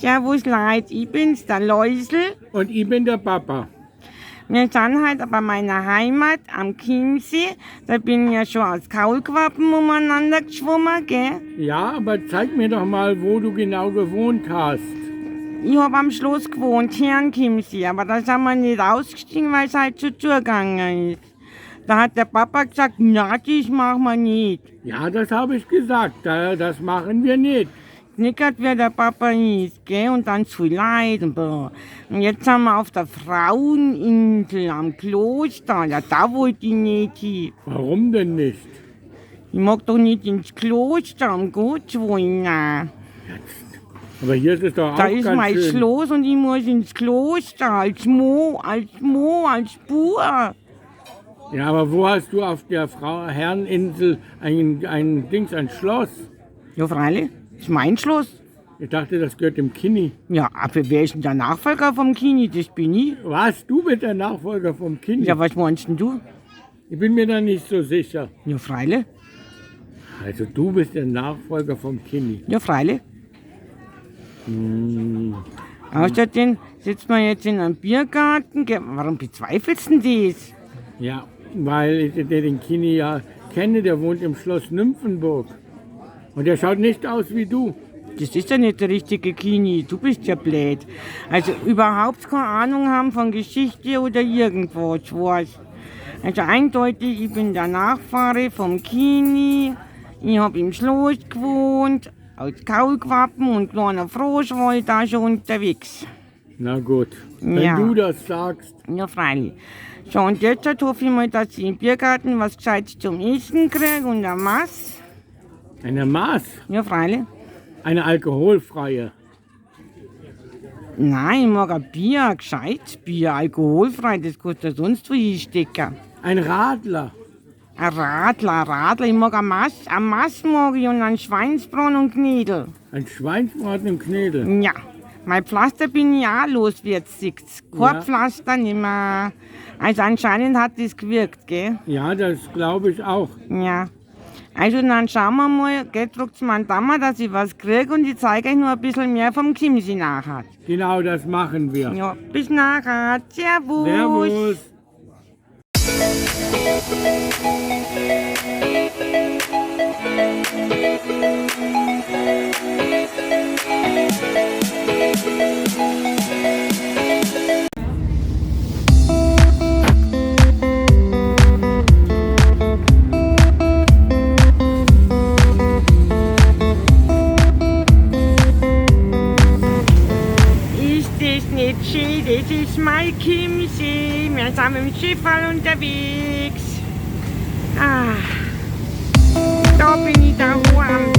Servus Leute, ich bin's, der Läusel. Und ich bin der Papa. Wir sind heute bei meiner Heimat am Chiemsee. Da bin ich ja schon als Kaulquappen umeinander geschwommen, gell? Ja, aber zeig mir doch mal, wo du genau gewohnt hast. Ich hab am Schloss gewohnt, hier am Chiemsee, aber da sind wir nicht ausgestiegen, weil es halt schon zugegangen ist. Da hat der Papa gesagt, na, das machen wir nicht. Ja, das habe ich gesagt, das machen wir nicht. Knickert, wer der Papa ist, gell? Und dann zu Leid. Und jetzt sind wir auf der Fraueninsel am Kloster. Ja, da wollte ich nicht hin. Warum denn nicht? Ich mag doch nicht ins Kloster, um Gottes Willen. Nein. Aber hier ist es doch auch Da ist ganz mein schön. Schloss und ich muss ins Kloster, als Bub. Ja, aber wo hast du auf der Herreninsel ein Schloss? Ja, freilich, das ist mein Schloss. Ich dachte, das gehört dem Kini. Ja, aber wer ist denn der Nachfolger vom Kini? Das bin ich. Was? Du bist der Nachfolger vom Kini? Ja, was meinst denn du? Ich bin mir da nicht so sicher. Ja, freilich. Also du bist der Nachfolger vom Kini. Ja, freilich. Außerdem sitzen wir jetzt in einem Biergarten. Warum bezweifelst du denn das? Ja, weil ich den Kini ja kenne, der wohnt im Schloss Nymphenburg. Und der schaut nicht aus wie du. Das ist ja nicht der richtige Kini, du bist ja blöd. Also überhaupt keine Ahnung haben von Geschichte oder irgendwas, was. Also eindeutig, ich bin der Nachfahre vom Kini. Ich habe im Schloss gewohnt, als Kaulquappen und kleiner Frosch war ich da schon unterwegs. Na gut, wenn Ja. du das sagst. Ja, freilich. So, und jetzt hoffe ich mal, dass ich im Biergarten was Gescheites zum Essen kriege und ein Maß. Eine Maß, Ja, freilich. eine alkoholfreie. Nein, ich mag ein Bier, ein gescheites Bier, alkoholfrei, das kostet sonst wie stecken. Ein Radler. Ein Radler, ich mag ein Maß mag ich und ein Schweinsbraten und Knädel. Ein Schweinsbraten im Knädel. Ja, mein Pflaster bin ich auch los, wie jetzt sieht's. Kein Ja. Pflaster nicht mehr. Also anscheinend hat das gewirkt, gell? Ja, das glaube ich auch. Ja. Also dann schauen wir mal, druckt's mir einen Dammer, dass ich was kriege und ich zeige euch noch ein bisschen mehr vom Chiemsee nachher. Genau, das machen wir. Ja, bis nachher. Servus. Servus. Ist das nicht schön? Das ist mein Chiemsee. Wir sind mit dem Schifferl unterwegs. Ah, da bin ich daheim.